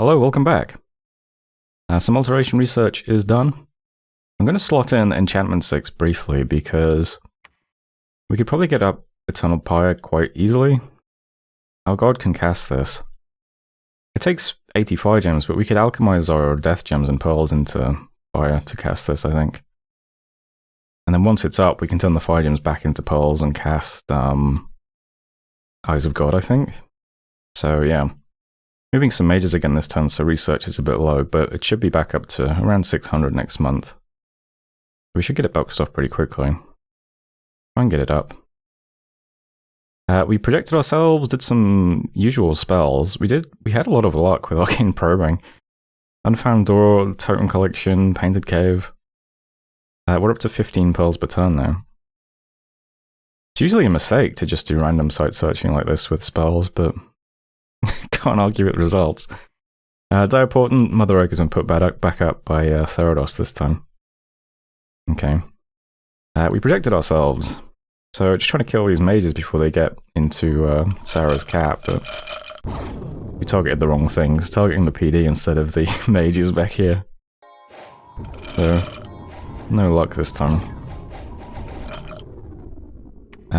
Hello, welcome back. Some alteration research is done. I'm going to slot in Enchantment 6 briefly because we could probably get up Eternal Pyre quite easily. Our god can cast this. It takes 80 fire gems, but we could alchemize our death gems and pearls into fire to cast this, I think. And then once it's up, we can turn the fire gems back into pearls and cast Eyes of God, I think. So yeah. Moving some mages again this turn, so research is a bit low, but it should be back up to around 600 next month. We should get it boxed off pretty quickly. Try and get it up. We projected ourselves, did some usual spells. We had a lot of luck with Arcane Probing. Unfound Door, Totem Collection, Painted Cave. We're up to 15 pearls per turn now. It's usually a mistake to just do random site searching like this with spells, but can't argue with results. Diaportant, Mother Egg has been put back up by Therados this time. Okay. We projected ourselves. So just trying to kill these mages before they get into Sarah's cap, but we targeted the wrong things. Targeting the PD instead of the mages back here. So, no luck this time.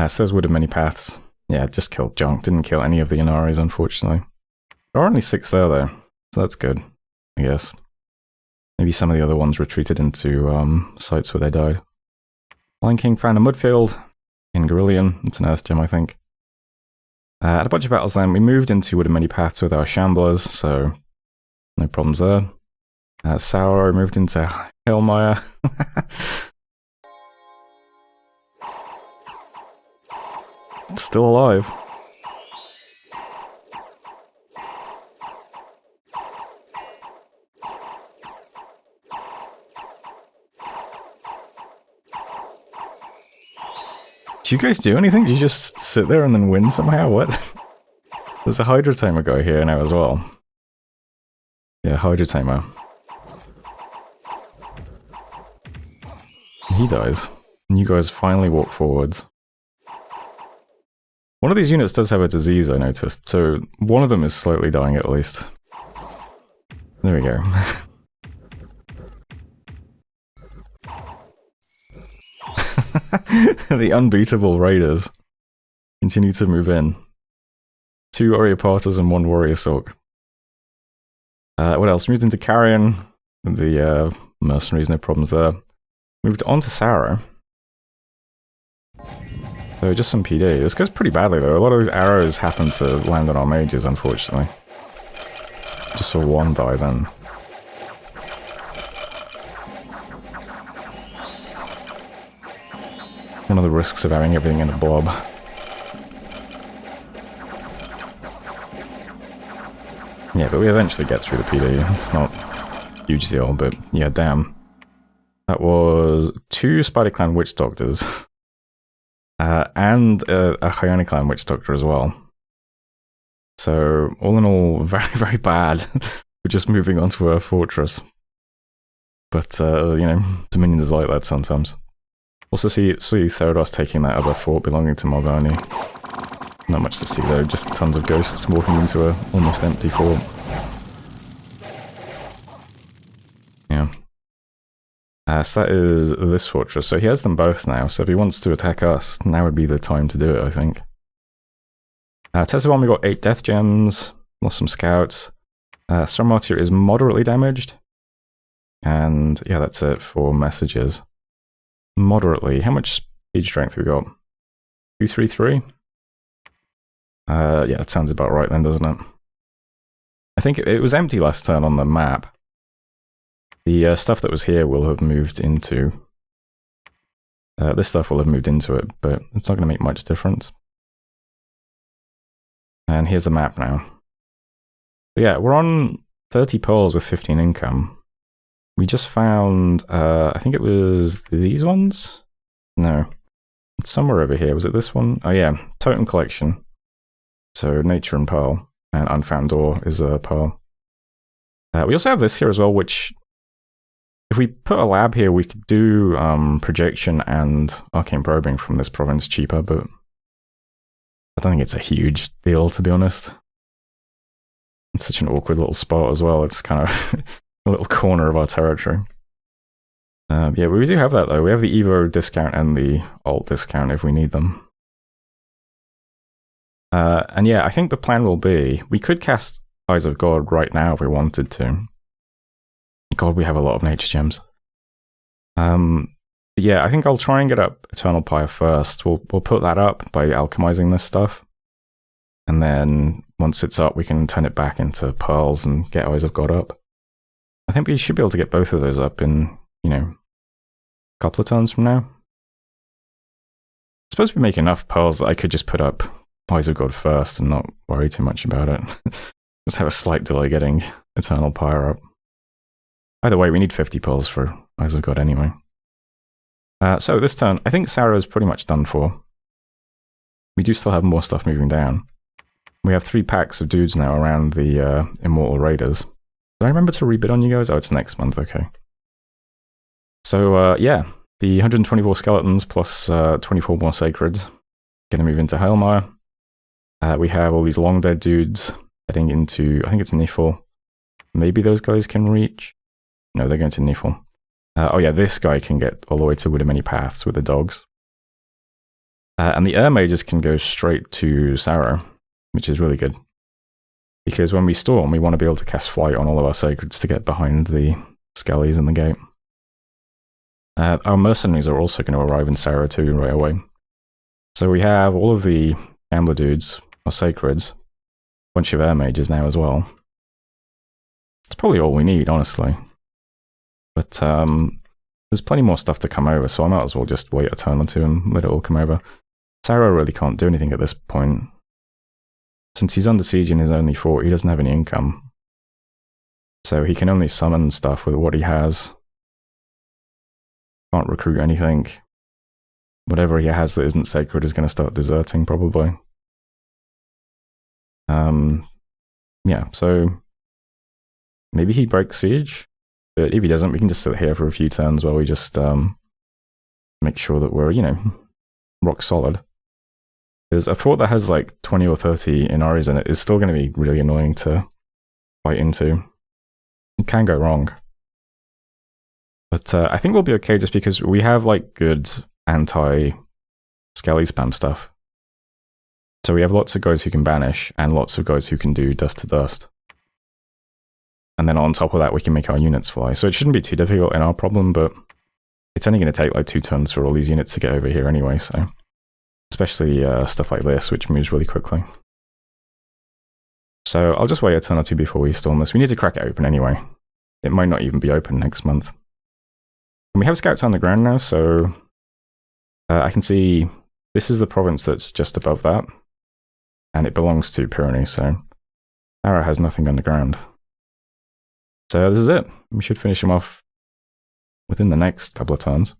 Says Wood of Many Paths. Yeah, just killed junk. Didn't kill any of the Inaris, unfortunately. There are only 6 there, though. So that's good, I guess. Maybe some of the other ones retreated into sites where they died. Lion King found a Mudfield in Gorillion. It's an Earth Gem, I think. Had a bunch of battles then. We moved into Wood of Many Paths with our Shamblers, so no problems there. Sour moved into Hailmire. Still alive. Did you guys do anything? Did you just sit there and then win somehow? What? There's a Hydra Tamer guy here now as well. Yeah, Hydra Tamer. He dies. And you guys finally walk forwards. One of these units does have a disease, I noticed, so one of them is slowly dying at least. There we go. The unbeatable Raiders continue to move in. 2 Oriopatas and 1 Warrior Sork. What else? Moved into Carrion. The mercenaries, no problems there. Moved on to Sarah. So just some PD. This goes pretty badly though. A lot of these arrows happen to land on our mages, unfortunately. Just saw 1 die then. One of the risks of having everything in a blob. Yeah, but we eventually get through the PD. It's not a huge deal, but yeah, damn. That was 2 Spider Clan Witch Doctors. And a Hyona Clan Witch Doctor as well. So, all in all, very, very bad. We're just moving on to a fortress. But, you know, Dominion is like that sometimes. Also see Therados taking that other fort belonging to Morgani. Not much to see though, just tons of ghosts walking into a almost empty fort. Yeah. So that is this fortress. So he has them both now, so if he wants to attack us, now would be the time to do it, I think. Tesla 1, we got 8 death gems, lost some scouts. Strong Martyr is moderately damaged. And yeah, that's it for messages. Moderately. How much siege strength we got? 233? Yeah, that sounds about right then, doesn't it? I think it was empty last turn on the map. The stuff that was here will have moved into... this stuff will have moved into it, but it's not going to make much difference. And here's the map now. So yeah, we're on 30 pearls with 15 income. We just found, I think it was these ones? No. It's somewhere over here. Was it this one? Oh yeah, Totem Collection. So Nature and Pearl. And Unfound Door is a Pearl. We also have this here as well, which... If we put a lab here, we could do projection and arcane probing from this province cheaper, but I don't think it's a huge deal, to be honest. It's such an awkward little spot as well. It's kind of a little corner of our territory. Yeah, we do have that though. We have the Evo discount and the alt discount if we need them. And yeah, I think the plan will be, we could cast Eyes of God right now if we wanted to. God, we have a lot of nature gems. Yeah, I think I'll try and get up Eternal Pyre first. We'll put that up by alchemizing this stuff. And then once it's up, we can turn it back into pearls and get Eyes of God up. I think we should be able to get both of those up in, you know, a couple of turns from now. I suppose we make enough pearls that I could just put up Eyes of God first and not worry too much about it. Just have a slight delay getting Eternal Pyre up. Either way, we need 50 pearls for Eyes of God anyway. So this turn, I think Sarah is pretty much done for. We do still have more stuff moving down. We have 3 packs of dudes now around the Immortal Raiders. Did I remember to rebid on you guys? Oh, it's next month, okay. So, yeah, the 124 skeletons plus 24 more sacreds. Gonna move into Hailmire. We have all these long dead dudes heading into, I think it's Nifl. Maybe those guys can reach. No, they're going to Nifl. Oh yeah, this guy can get all the way to Widowmany Paths with the dogs. And the Air Mages can go straight to Sarrow, which is really good. Because when we storm, we want to be able to cast Flight on all of our sacreds to get behind the Skellies in the gate. Our mercenaries are also going to arrive in Sarrow too right away. So we have all of the Gambler dudes, or sacreds, a bunch of Air Mages now as well. It's probably all we need, honestly. But there's plenty more stuff to come over, so I might as well just wait a turn or two and let it all come over. Sarrow really can't do anything at this point. Since he's under siege in his only fort, he doesn't have any income. So he can only summon stuff with what he has. Can't recruit anything. Whatever he has that isn't sacred is going to start deserting, probably. Yeah, so maybe he breaks siege. But if he doesn't, we can just sit here for a few turns while we just make sure that we're, you know, rock solid. Because a fort that has like 20 or 30 Inaris in it is still going to be really annoying to fight into. It can go wrong. But I think we'll be okay just because we have like good anti-Skelly spam stuff. So we have lots of guys who can banish and lots of guys who can do dust to dust. And then on top of that, we can make our units fly. So it shouldn't be too difficult in our problem, but it's only going to take like 2 turns for all these units to get over here anyway, so. Especially stuff like this, which moves really quickly. So I'll just wait a turn or two before we storm this. We need to crack it open anyway. It might not even be open next month. And we have scouts on the ground now, so I can see this is the province that's just above that. And it belongs to Pyrenees, so Sarrow has nothing underground. So this is it. We should finish him off within the next couple of turns.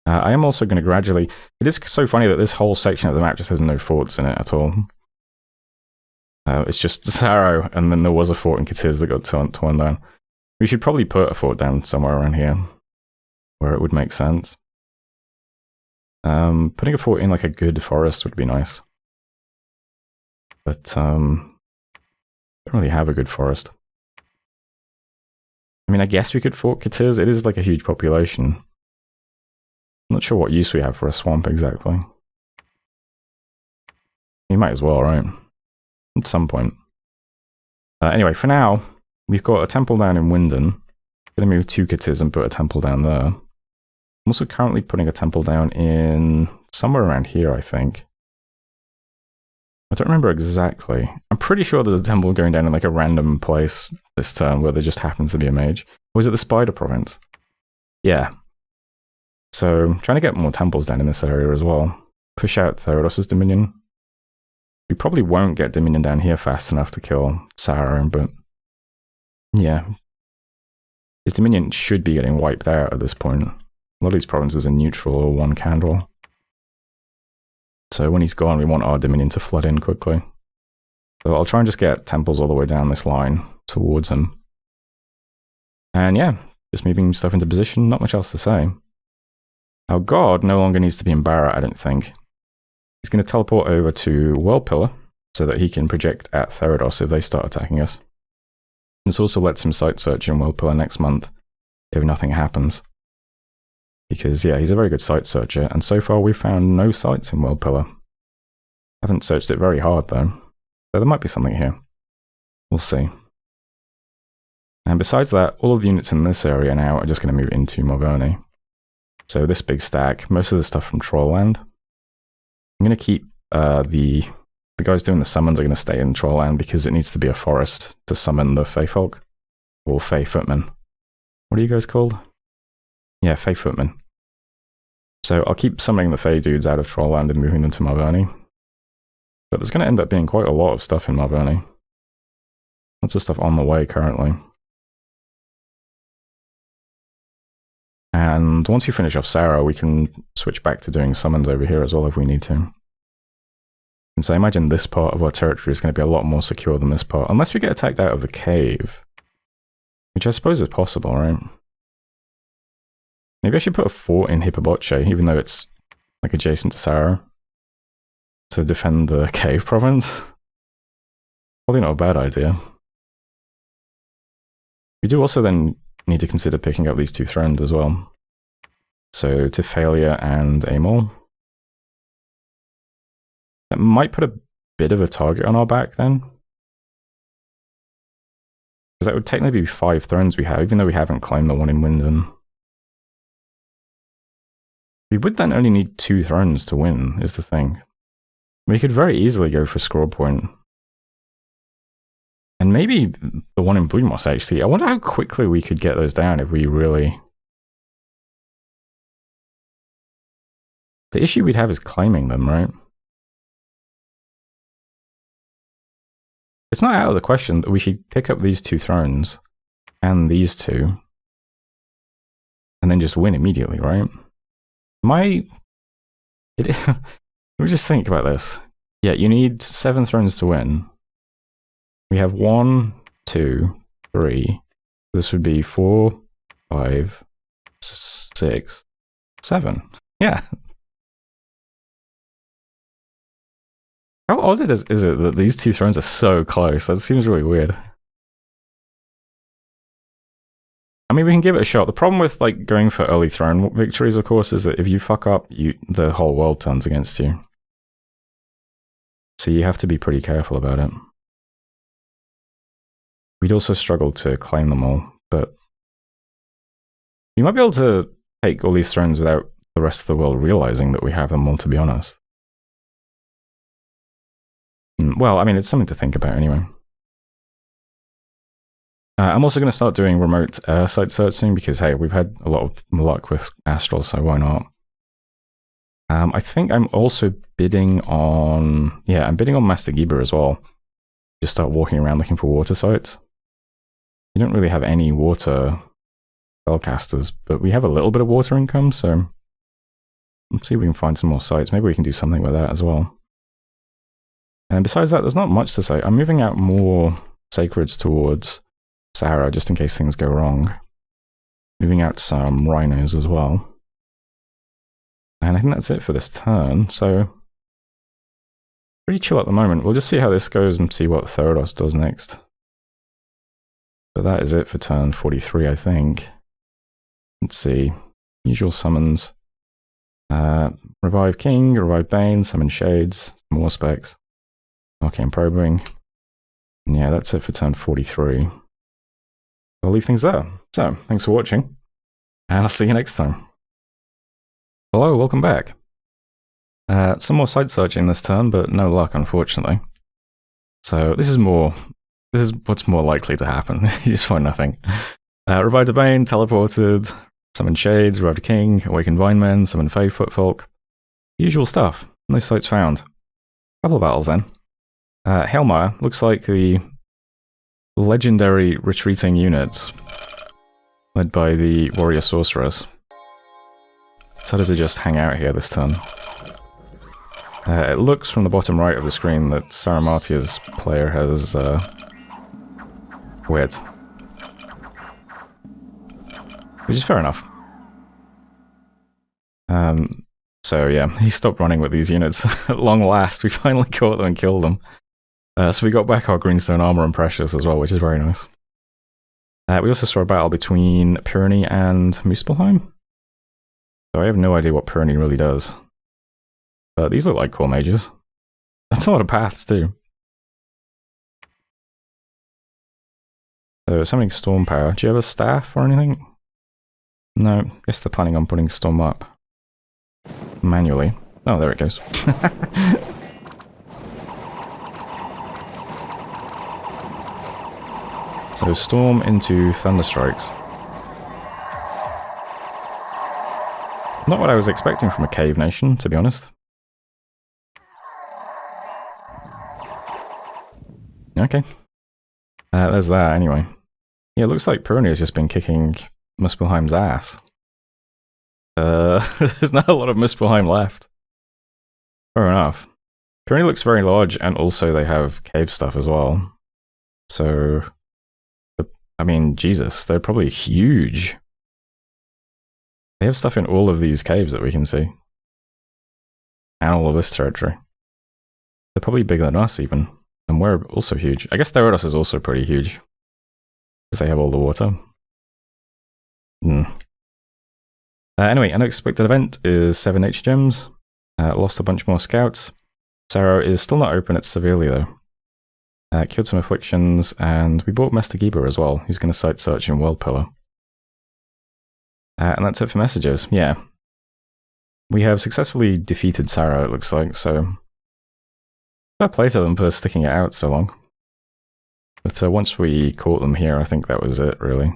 I am also going to gradually... It is so funny that this whole section of the map just has no forts in it at all. It's just Sarrow, and then there was a fort in Katiz that got torn down. We should probably put a fort down somewhere around here, where it would make sense. Putting a fort in like a good forest would be nice. But don't really have a good forest. I mean, I guess we could fort Katiz. It is like a huge population. I'm not sure what use we have for a swamp exactly. We might as well, right? At some point. Anyway, for now, we've got a temple down in Winden. I'm going to move to Katiz and put a temple down there. I'm also currently putting a temple down in somewhere around here, I think. I don't remember exactly. I'm pretty sure there's a temple going down in like a random place this turn where there just happens to be a mage. Or is it the Spider Province? Yeah. So, trying to get more temples down in this area as well. Push out Theodos' Dominion. We probably won't get Dominion down here fast enough to kill Sarrow, but yeah. His Dominion should be getting wiped out at this point. A lot of these provinces are neutral or one candle. So when he's gone, we want our Dominion to flood in quickly. So I'll try and just get temples all the way down this line towards him. And yeah, just moving stuff into position, not much else to say. Our god no longer needs to be in Barra, I don't think. He's going to teleport over to World Pillar, so that he can project at Therados if they start attacking us. This also lets him site search in World Pillar next month if nothing happens. Because, yeah, he's a very good site searcher, and so far we've found no sites in World Pillar. Haven't searched it very hard, though. So there might be something here. We'll see. And besides that, all of the units in this area now are just going to move into Morvone. So this big stack, most of the stuff from Trollland. I'm going to keep the guys doing the summons are going to stay in Trollland because it needs to be a forest to summon the Fey Folk. Or Fey Footmen. What are you guys called? Yeah, Fey Footmen. So I'll keep summoning the Fey dudes out of Trollland and moving them to Morvone. But there's going to end up being quite a lot of stuff in Morvone. Lots of stuff on the way currently. And once we finish off Sarah, we can switch back to doing summons over here as well if we need to. And so I imagine this part of our territory is going to be a lot more secure than this part, unless we get attacked out of the cave. Which I suppose is possible, right? Maybe I should put a fort in Hippoboche, even though it's like adjacent to Sarah, to defend the cave province. Probably not a bad idea. We do also then need to consider picking up these two thrones as well. So Tiffalia and Amol. That might put a bit of a target on our back then. Because that would technically be 5 thrones we have, even though we haven't claimed the one in Winden. We would then only need 2 thrones to win, is the thing. We could very easily go for Scroll Point. And maybe the one in Bloodmoss, actually. I wonder how quickly we could get those down if we really... The issue we'd have is claiming them, right? It's not out of the question that we should pick up these 2 thrones and these 2 and then just win immediately, right? Let me just think about this. Yeah, you need 7 thrones to win. We have 1, 2, 3. This would be 4, 5, 6, 7. Yeah. How odd is it that these 2 thrones are so close? That seems really weird. I mean, we can give it a shot. The problem with like going for early throne victories, of course, is that if you fuck up, the whole world turns against you. So you have to be pretty careful about it. We'd also struggle to claim them all, but we might be able to take all these thrones without the rest of the world realizing that we have them all, to be honest. Well, I mean, it's something to think about anyway. I'm also going to start doing remote site searching because, hey, we've had a lot of luck with Astral, so why not? I think I'm also bidding on... Yeah, I'm bidding on Master Giba as well. Just start walking around looking for water sites. We don't really have any water spellcasters, but we have a little bit of water income, so let's see if we can find some more sites. Maybe we can do something with that as well. And besides that, there's not much to say. I'm moving out more sacreds towards Sarah, just in case things go wrong. Moving out some rhinos as well. And I think that's it for this turn, so pretty chill at the moment. We'll just see how this goes and see what Therados does next. But that is it for turn 43, I think. Let's see. Usual summons. Revive King, Revive Bane, Summon Shades, some more specs. Arcane Probing. And yeah, that's it for turn 43. I'll leave things there. So, thanks for watching, and I'll see you next time. Hello, welcome back. Some more site searching this turn, but no luck, unfortunately. So this is what's more likely to happen. You just find nothing. Revive the Bane, teleported, summon Shades, Revive the King, awaken Vinemen, summon Fey Footfolk. Usual stuff. No sites found. Couple of battles then. Hailmire looks like the legendary retreating units led by the warrior sorceress. Decided to just hang out here this turn. It looks from the bottom right of the screen that Saramatia's player has quit. Which is fair enough. So yeah, he stopped running with these units. At long last, we finally caught them and killed them. So we got back our greenstone armor and precious as well, which is very nice. We also saw a battle between Pyrenees and Muspelheim. So I have no idea what Pyrenees really does. But these look like core mages. That's a lot of paths too. So summoning storm power. Do you have a staff or anything? No, guess they're planning on putting storm up. Manually. Oh, there it goes. So storm into thunderstrikes. Not what I was expecting from a cave nation, to be honest. Okay. There's that, anyway. Yeah, it looks like Pyrenees has just been kicking Muspelheim's ass. There's not a lot of Muspelheim left. Fair enough. Pyrenees looks very large, and also they have cave stuff as well. So, I mean, Jesus, they're probably huge. They have stuff in all of these caves that we can see. And all of this territory. They're probably bigger than us, even. And we're also huge. I guess Therados is also pretty huge. Because they have all the water. Anyway, unexpected event is 7 H gems. Lost a bunch more scouts. Sarrow is still not open, it's severely though. Killed some afflictions, and we bought Mester Giba as well, who's going to site search in World Pillar. And that's it for messages, yeah. We have successfully defeated Sarrow, it looks like, so fair play to them for sticking it out so long. But once we caught them here, I think that was it, really.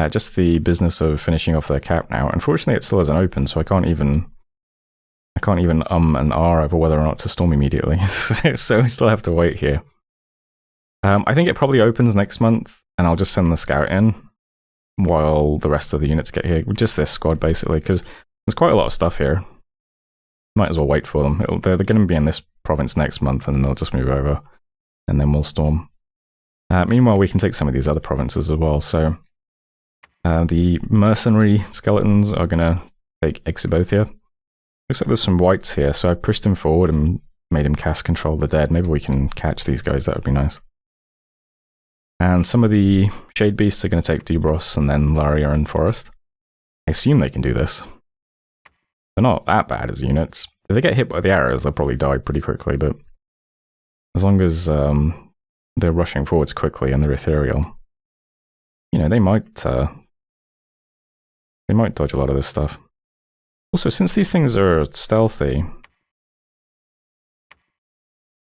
Just the business of finishing off their cap now. Unfortunately, it still isn't open, so I can't even and R over whether or not to storm immediately. So we still have to wait here. I think it probably opens next month, and I'll just send the scout in while the rest of the units get here. Just this squad, basically, because there's quite a lot of stuff here. Might as well wait for them. They're going to be in this province next month, and they'll just move over, and then we'll storm. Meanwhile, we can take some of these other provinces as well, so the mercenary skeletons are going to take Exhibothia. Looks like there's some whites here, so I pushed him forward and made him cast Control the Dead. Maybe we can catch these guys, that would be nice. And some of the Shade Beasts are going to take Dubros and then Laria and Forest. I assume they can do this. They're not that bad as units. If they get hit by the arrows, they'll probably die pretty quickly, but as long as they're rushing forwards quickly and they're ethereal, you know, they might dodge a lot of this stuff. Also, since these things are stealthy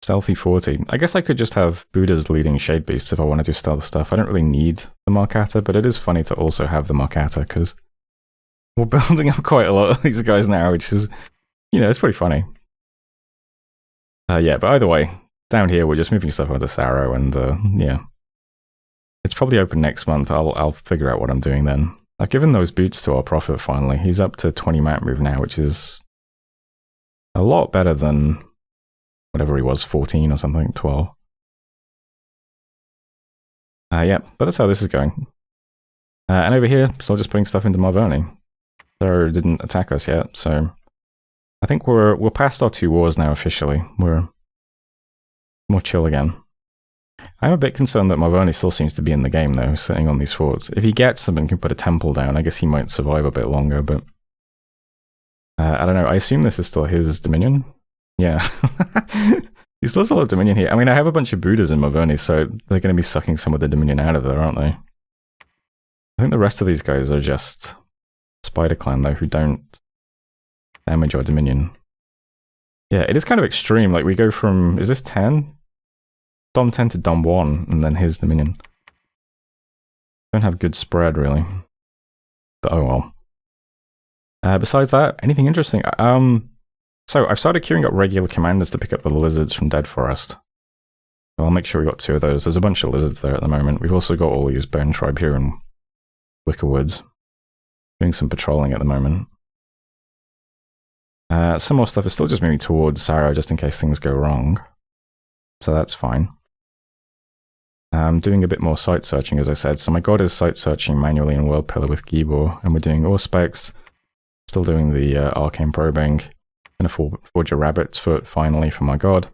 40, I guess I could just have Buddhas leading Shade Beasts if I want to do stealth stuff. I don't really need the Markata, but it is funny to also have the Markata, because we're building up quite a lot of these guys now, which is, you know, it's pretty funny. Yeah, but either way, down here we're just moving stuff onto Sarrow, and yeah. It's probably open next month. I'll figure out what I'm doing then. I've given those boots to our prophet finally. He's up to 20 map move now, which is a lot better than whatever he was, 14 or something, 12. Yeah, but that's how this is going. And over here, still just putting stuff into Marvoni. Sarrow didn't attack us yet, so I think we're past our 2 wars now officially. We're more chill again. I'm a bit concerned that Marvoni still seems to be in the game, though, sitting on these forts. If he gets them and can put a temple down, I guess he might survive a bit longer, but I don't know. I assume this is still his dominion? Yeah. He still has a lot of dominion here. I mean, I have a bunch of Buddhas in Marvoni, so they're going to be sucking some of the dominion out of there, aren't they? I think the rest of these guys are just Spider Clan, though, who don't damage our dominion. Yeah, it is kind of extreme. Like, we go from... Is this 10? Dom 10 to Dom 1, and then his dominion. Don't have good spread, really. But oh well. Besides that, anything interesting? So, I've started queuing up regular commanders to pick up the lizards from Dead Forest. So I'll make sure we got 2 of those. There's a bunch of lizards there at the moment. We've also got all these Bone Tribe here in Wicker Woods. Doing some patrolling at the moment. Some more stuff is still just moving towards Sarrow, just in case things go wrong. So that's fine. I'm doing a bit more site searching, as I said. So my god is site searching manually in World Pillar with Gibor, and we're doing Auspex. Still doing the arcane probing. Gonna forge a rabbit's foot finally for my god.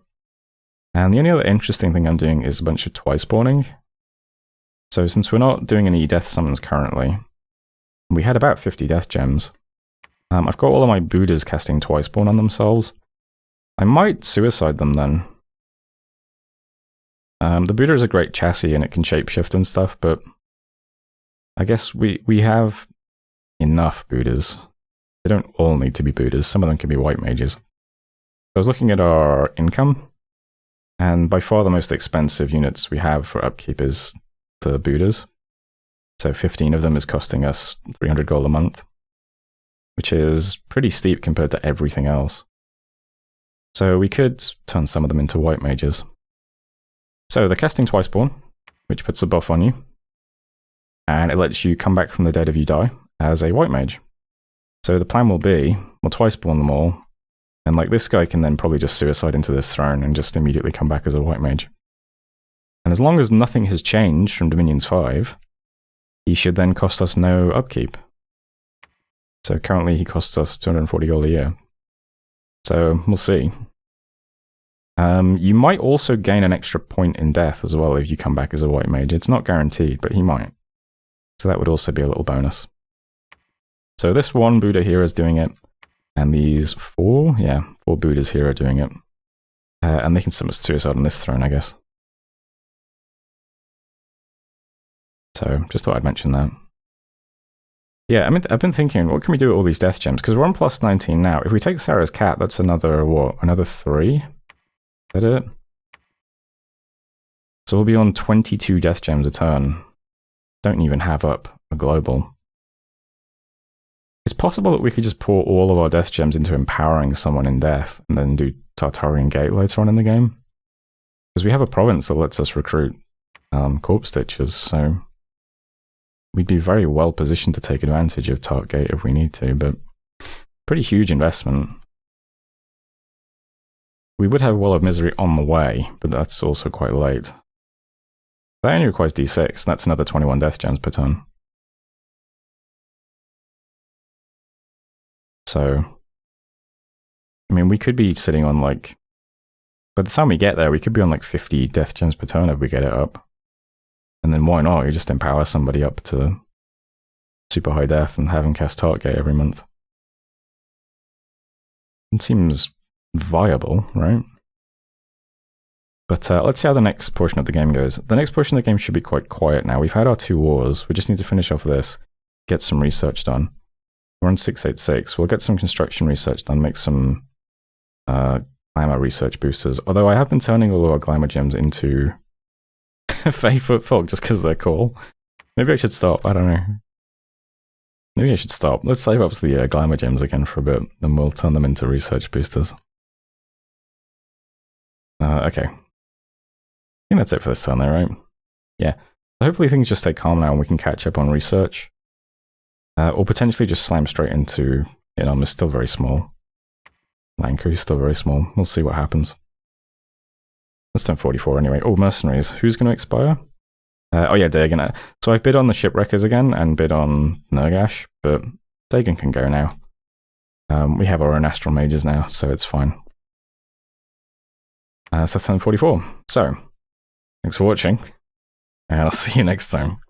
And the only other interesting thing I'm doing is a bunch of twice spawning. So since we're not doing any death summons currently, we had about 50 death gems. I've got all of my Buddhas casting twice spawn on themselves. I might suicide them then. The Buddha is a great chassis and it can shapeshift and stuff, but I guess we have enough Buddhas. They don't all need to be Buddhas. Some of them can be white mages. I was looking at our income, and by far the most expensive units we have for upkeep is the Buddhas. So 15 of them is costing us 300 gold a month, which is pretty steep compared to everything else. So we could turn some of them into white mages. So they're casting twice spawn, which puts a buff on you, and it lets you come back from the dead if you die as a white mage. So the plan will be, we'll twice spawn them all, and like this guy can then probably just suicide into this throne and just immediately come back as a white mage. And as long as nothing has changed from Dominions 5, he should then cost us no upkeep. So currently he costs us 240 gold a year. So we'll see. You might also gain an extra point in death as well if you come back as a white mage. It's not guaranteed, but he might. So that would also be a little bonus. So this one Buddha here is doing it, and these four Buddhas here are doing it. And they can submit suicide on this throne, I guess. So just thought I'd mention that. Yeah, I mean, I've been thinking, what can we do with all these death gems? Because we're on plus 19 now. If we take Sarah's cat, that's another, what, another 3? Is that it? So we'll be on 22 death gems a turn. Don't even have up a global. It's possible that we could just pour all of our death gems into empowering someone in death and then do Tartarian Gate later on in the game. Because we have a province that lets us recruit corpse stitchers, so we'd be very well positioned to take advantage of Tart Gate if we need to, but pretty huge investment. We would have Well of Misery on the way, but that's also quite late. That only requires D6, and that's another 21 death gems per turn. So, I mean, we could be sitting on like, by the time we get there, we could be on like 50 death gems per turn if we get it up. And then why not? You just empower somebody up to super high death and have them cast Tart Gate every month. It seems viable, right? But let's see how the next portion of the game goes. The next portion of the game should be quite quiet now. We've had our 2 wars. We just need to finish off this, get some research done. We're on 686. We'll get some construction research done, make some glamour research boosters. Although I have been turning all of our glamour gems into Fey Footfolk just because they're cool. Maybe I should stop. I don't know. Maybe I should stop. Let's save up the glamour gems again for a bit, then we'll turn them into research boosters. Okay. I think that's it for this turn though, right? Yeah. Hopefully things just stay calm now and we can catch up on research. Or potentially just slam straight into, is still very small. Lanka is still very small. We'll see what happens. Let's turn 44 anyway. Oh, mercenaries. Who's going to expire? Oh yeah, Dagon. So I've bid on the shipwreckers again and bid on Nergash, but Dagon can go now. We have our own astral mages now, so it's fine. So that's turn 44. So, thanks for watching, and I'll see you next time.